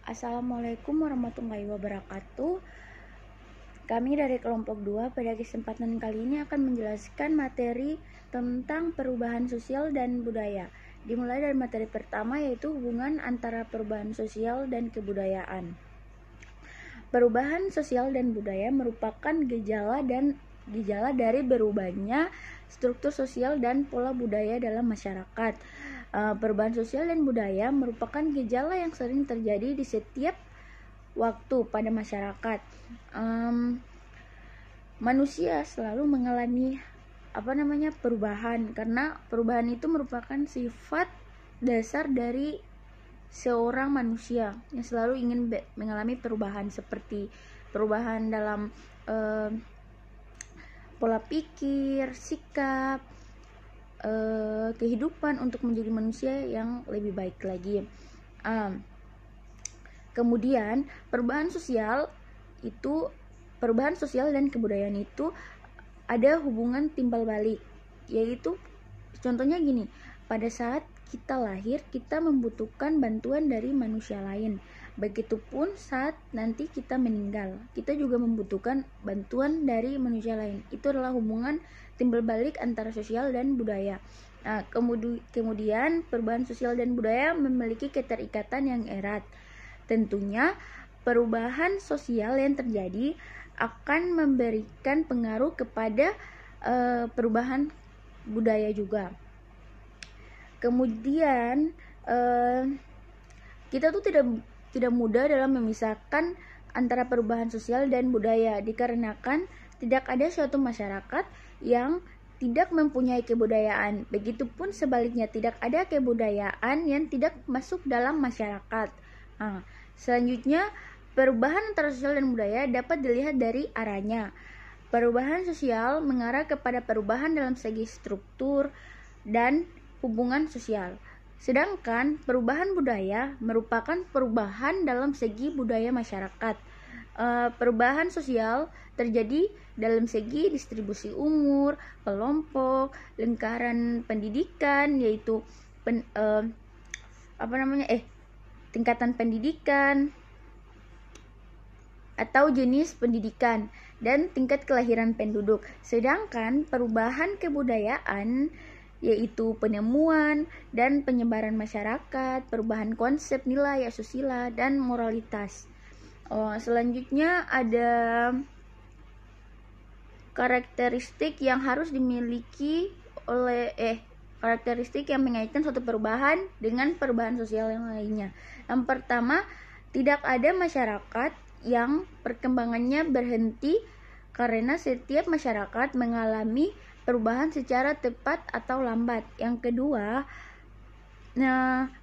Assalamualaikum warahmatullahi wabarakatuh. Kami dari kelompok 2 pada kesempatan kali ini akan menjelaskan materi tentang perubahan sosial dan budaya. Dimulai dari materi pertama, yaitu hubungan antara perubahan sosial dan kebudayaan. Perubahan sosial dan budaya merupakan gejala dari berubahnya struktur sosial dan pola budaya dalam masyarakat. Perubahan sosial dan budaya merupakan gejala yang sering terjadi di setiap waktu pada masyarakat. Manusia selalu mengalami perubahan, karena perubahan itu merupakan sifat dasar dari seorang manusia yang selalu ingin mengalami perubahan, seperti perubahan dalam pola pikir, sikap, kehidupan untuk menjadi manusia yang lebih baik lagi. Kemudian perubahan sosial dan kebudayaan itu ada hubungan timbal balik, yaitu contohnya gini, pada saat kita lahir kita membutuhkan bantuan dari manusia lain, begitupun saat nanti kita meninggal kita juga membutuhkan bantuan dari manusia lain. Itu adalah hubungan timbal balik antara sosial dan budaya. Kemudian perubahan sosial dan budaya memiliki keterikatan yang erat. Tentunya perubahan sosial yang terjadi akan memberikan pengaruh kepada perubahan budaya juga. Kemudian kita tuh tidak mudah dalam memisahkan antara perubahan sosial dan budaya, dikarenakan tidak ada suatu masyarakat yang tidak mempunyai kebudayaan. Begitupun sebaliknya, tidak ada kebudayaan yang tidak masuk dalam masyarakat. Selanjutnya, perubahan antara sosial dan budaya dapat dilihat dari arahnya. Perubahan sosial mengarah kepada perubahan dalam segi struktur dan hubungan sosial. Sedangkan perubahan budaya merupakan perubahan dalam segi budaya masyarakat. Perubahan sosial terjadi dalam segi distribusi umur, kelompok, lingkaran pendidikan, yaitu tingkatan pendidikan atau jenis pendidikan dan tingkat kelahiran penduduk. Sedangkan perubahan kebudayaan yaitu penemuan dan penyebaran masyarakat, perubahan konsep nilai asusila dan moralitas. Selanjutnya ada karakteristik yang harus dimiliki karakteristik yang mengaitkan suatu perubahan dengan perubahan sosial yang lainnya. Yang pertama, tidak ada masyarakat yang perkembangannya berhenti karena setiap masyarakat mengalami perubahan secara tepat atau lambat. Yang kedua,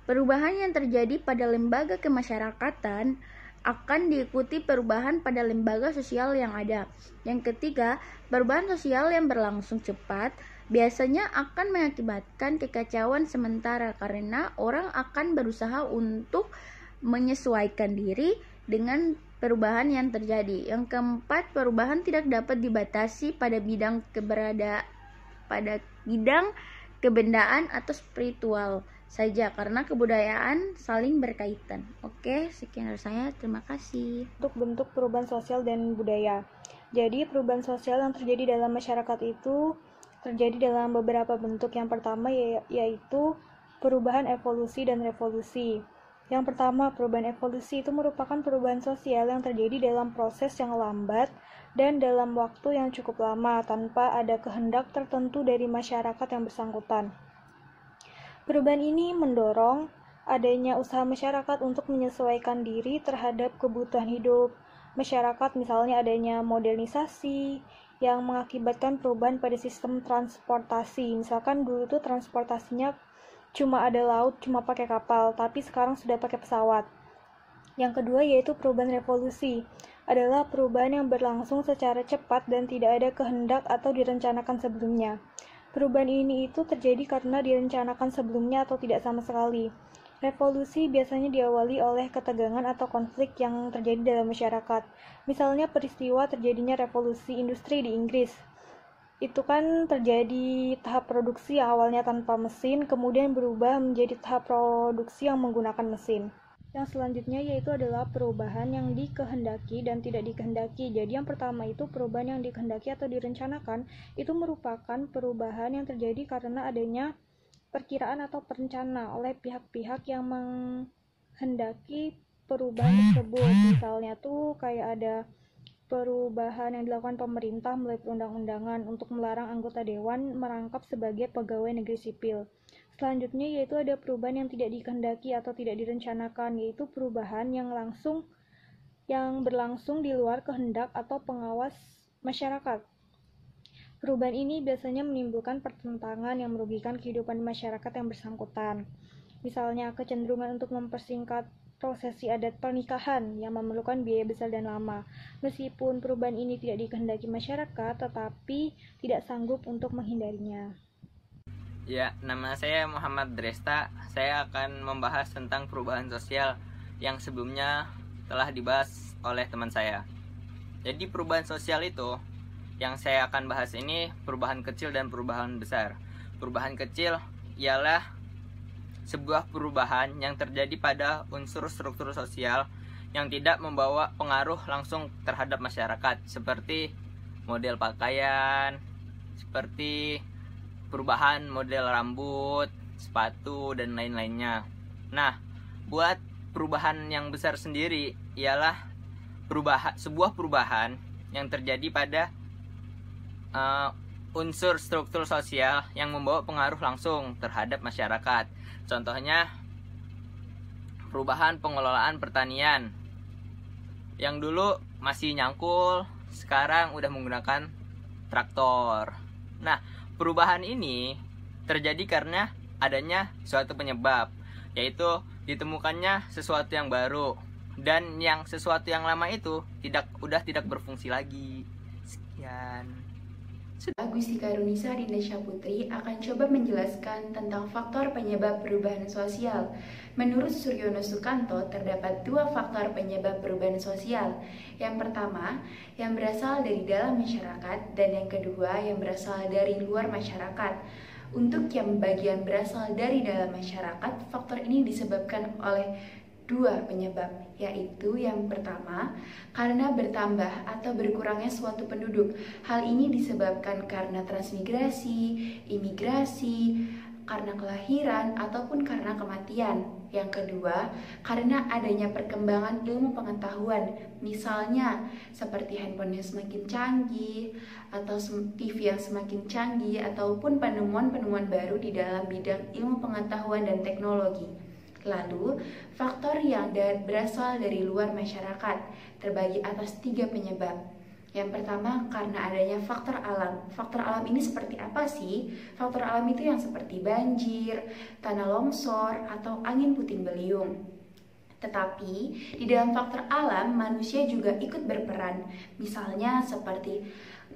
perubahan yang terjadi pada lembaga kemasyarakatan akan diikuti perubahan pada lembaga sosial yang ada. Yang ketiga, perubahan sosial yang berlangsung cepat biasanya akan mengakibatkan kekacauan sementara karena orang akan berusaha untuk menyesuaikan diri dengan perubahan yang terjadi. Yang keempat, perubahan tidak dapat dibatasi pada bidang kebendaan atau spiritual saja, karena kebudayaan saling berkaitan. Oke, sekian dari saya. Terima kasih. Untuk bentuk perubahan sosial dan budaya. Jadi, perubahan sosial yang terjadi dalam masyarakat itu terjadi dalam beberapa bentuk. Yang pertama yaitu perubahan evolusi dan revolusi. Yang pertama, perubahan evolusi itu merupakan perubahan sosial yang terjadi dalam proses yang lambat dan dalam waktu yang cukup lama tanpa ada kehendak tertentu dari masyarakat yang bersangkutan. Perubahan ini mendorong adanya usaha masyarakat untuk menyesuaikan diri terhadap kebutuhan hidup masyarakat, misalnya adanya modernisasi yang mengakibatkan perubahan pada sistem transportasi. Misalkan dulu tuh transportasinya cuma ada laut, cuma pakai kapal, tapi sekarang sudah pakai pesawat. Yang kedua yaitu perubahan revolusi, adalah perubahan yang berlangsung secara cepat dan tidak ada kehendak atau direncanakan sebelumnya. Perubahan ini itu terjadi karena direncanakan sebelumnya atau tidak sama sekali. Revolusi biasanya diawali oleh ketegangan atau konflik yang terjadi dalam masyarakat. Misalnya peristiwa terjadinya revolusi industri di Inggris. Itu kan terjadi tahap produksi yang awalnya tanpa mesin, kemudian berubah menjadi tahap produksi yang menggunakan mesin. Yang selanjutnya yaitu adalah perubahan yang dikehendaki dan tidak dikehendaki. Jadi yang pertama itu perubahan yang dikehendaki atau direncanakan itu merupakan perubahan yang terjadi karena adanya perkiraan atau perencana oleh pihak-pihak yang menghendaki perubahan tersebut. Misalnya tuh kayak ada perubahan yang dilakukan pemerintah melalui perundang-undangan untuk melarang anggota dewan merangkap sebagai pegawai negeri sipil. Selanjutnya yaitu ada perubahan yang tidak dikehendaki atau tidak direncanakan, yaitu perubahan yang berlangsung di luar kehendak atau pengawas masyarakat. Perubahan ini biasanya menimbulkan pertentangan yang merugikan kehidupan masyarakat yang bersangkutan. Misalnya kecenderungan untuk mempersingkat prosesi adat pernikahan yang memerlukan biaya besar dan lama. Meskipun perubahan ini tidak dikehendaki masyarakat, tetapi tidak sanggup untuk menghindarinya. Ya, nama saya Muhammad Dresta. Saya akan membahas tentang perubahan sosial yang sebelumnya telah dibahas oleh teman saya. Jadi perubahan sosial itu yang saya akan bahas ini perubahan kecil dan perubahan besar. Perubahan kecil ialah sebuah perubahan yang terjadi pada unsur struktur sosial yang tidak membawa pengaruh langsung terhadap masyarakat, seperti model pakaian, seperti perubahan model rambut, sepatu, dan lain-lainnya. Nah, buat perubahan yang besar sendiri ialah sebuah perubahan yang terjadi pada unsur struktur sosial yang membawa pengaruh langsung terhadap masyarakat. Contohnya, perubahan pengelolaan pertanian yang dulu masih nyangkul, sekarang udah menggunakan traktor. Nah, perubahan ini terjadi karena adanya suatu penyebab, yaitu ditemukannya sesuatu yang baru, dan yang sesuatu yang lama itu udah tidak berfungsi lagi. Sekian. Agustika Runisa Dinda Putri akan coba menjelaskan tentang faktor penyebab perubahan sosial. Menurut Suryono Sukanto, terdapat dua faktor penyebab perubahan sosial. Yang pertama, yang berasal dari dalam masyarakat, dan yang kedua, yang berasal dari luar masyarakat. Untuk yang bagian berasal dari dalam masyarakat, faktor ini disebabkan oleh dua penyebab, yaitu yang pertama, karena bertambah atau berkurangnya suatu penduduk. Hal ini disebabkan karena transmigrasi, imigrasi, karena kelahiran, ataupun karena kematian. Yang kedua, karena adanya perkembangan ilmu pengetahuan, misalnya seperti handphone yang semakin canggih, atau TV yang semakin canggih, ataupun penemuan-penemuan baru di dalam bidang ilmu pengetahuan dan teknologi. Lalu, faktor yang berasal dari luar masyarakat terbagi atas tiga penyebab. Yang pertama, karena adanya faktor alam. Faktor alam ini seperti apa sih? Faktor alam itu yang seperti banjir, tanah longsor, atau angin puting beliung. Tetapi, di dalam faktor alam, manusia juga ikut berperan. Misalnya seperti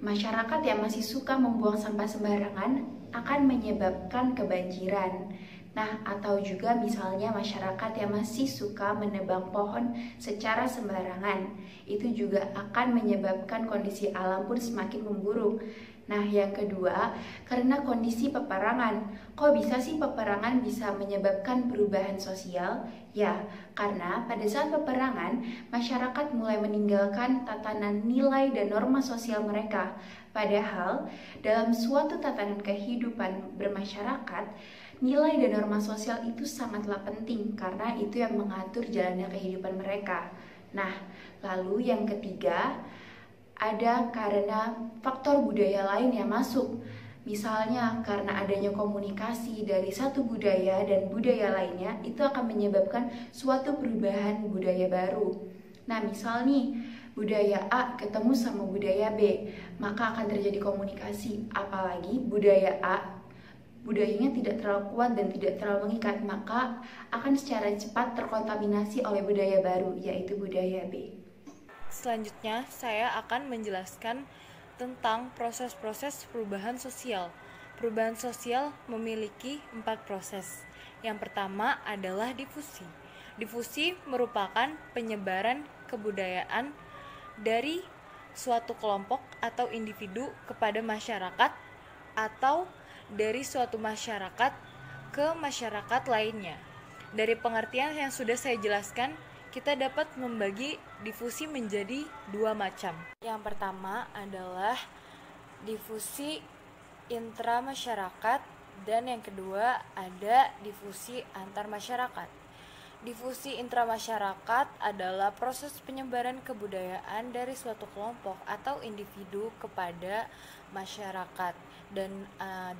masyarakat yang masih suka membuang sampah sembarangan akan menyebabkan kebanjiran. Nah, atau juga misalnya masyarakat yang masih suka menebang pohon secara sembarangan, itu juga akan menyebabkan kondisi alam pun semakin memburuk. Nah, yang kedua, karena kondisi peperangan. Kok bisa sih peperangan bisa menyebabkan perubahan sosial? Ya, karena pada saat peperangan, masyarakat mulai meninggalkan tatanan nilai dan norma sosial mereka. Padahal, dalam suatu tatanan kehidupan bermasyarakat, nilai dan norma sosial itu sangatlah penting karena itu yang mengatur jalannya kehidupan mereka. Nah, lalu yang ketiga, ada karena faktor budaya lain yang masuk. Misalnya karena adanya komunikasi dari satu budaya dan budaya lainnya, itu akan menyebabkan suatu perubahan budaya baru. Nah, misal nih, budaya A ketemu sama budaya B, maka akan terjadi komunikasi. Apalagi budaya A budayanya tidak terlalu kuat dan tidak terlalu mengikat, maka akan secara cepat terkontaminasi oleh budaya baru, yaitu budaya B. Selanjutnya, saya akan menjelaskan tentang proses-proses perubahan sosial. Perubahan sosial memiliki 4 proses. Yang pertama adalah difusi. Difusi merupakan penyebaran kebudayaan dari suatu kelompok atau individu kepada masyarakat atau dari suatu masyarakat ke masyarakat lainnya. Dari pengertian yang sudah saya jelaskan, kita dapat membagi difusi menjadi dua macam. Yang pertama adalah difusi intramasyarakat dan yang kedua ada difusi antar masyarakat. Difusi intramasyarakat adalah proses penyebaran kebudayaan dari suatu kelompok atau individu kepada masyarakat, dan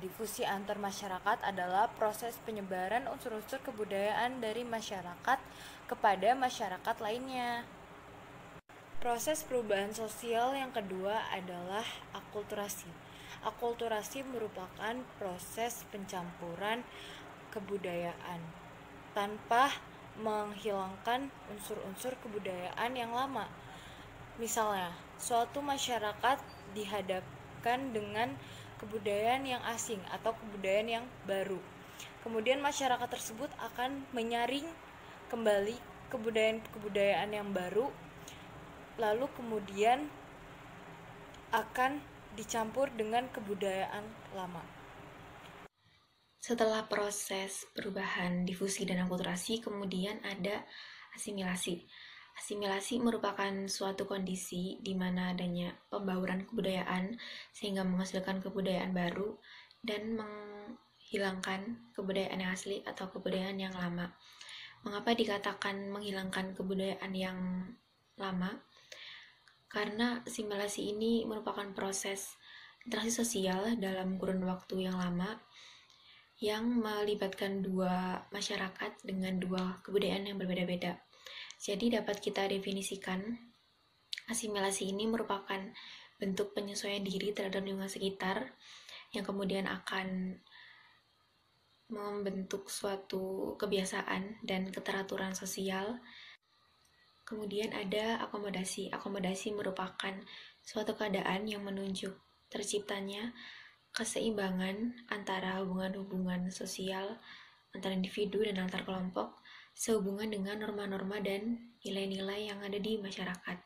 difusi antar masyarakat adalah proses penyebaran unsur-unsur kebudayaan dari masyarakat kepada masyarakat lainnya. Proses perubahan sosial yang kedua adalah akulturasi. Akulturasi merupakan proses pencampuran kebudayaan tanpa menghilangkan unsur-unsur kebudayaan yang lama. Misalnya, suatu masyarakat dihadapkan dengan kebudayaan yang asing atau kebudayaan yang baru. Kemudian masyarakat tersebut akan menyaring kembali kebudayaan yang baru, lalu kemudian akan dicampur dengan kebudayaan lama. Setelah proses perubahan, difusi, dan akulturasi, kemudian ada asimilasi. Asimilasi merupakan suatu kondisi di mana adanya pembauran kebudayaan sehingga menghasilkan kebudayaan baru dan menghilangkan kebudayaan yang asli atau kebudayaan yang lama. Mengapa dikatakan menghilangkan kebudayaan yang lama? Karena asimilasi ini merupakan proses interaksi sosial dalam kurun waktu yang lama yang melibatkan dua masyarakat dengan dua kebudayaan yang berbeda-beda. Jadi dapat kita definisikan, asimilasi ini merupakan bentuk penyesuaian diri terhadap lingkungan sekitar yang kemudian akan membentuk suatu kebiasaan dan keteraturan sosial. Kemudian ada akomodasi. Akomodasi merupakan suatu keadaan yang menunjuk terciptanya keseimbangan antara hubungan-hubungan sosial antara individu dan antar kelompok sehubungan dengan norma-norma dan nilai-nilai yang ada di masyarakat.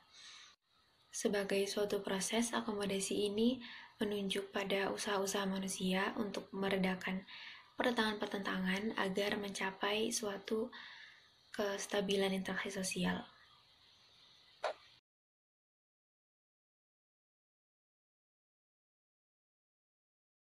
Sebagai suatu proses, akomodasi ini menunjuk pada usaha-usaha manusia untuk meredakan pertentangan-pertentangan agar mencapai suatu kestabilan interaksi sosial.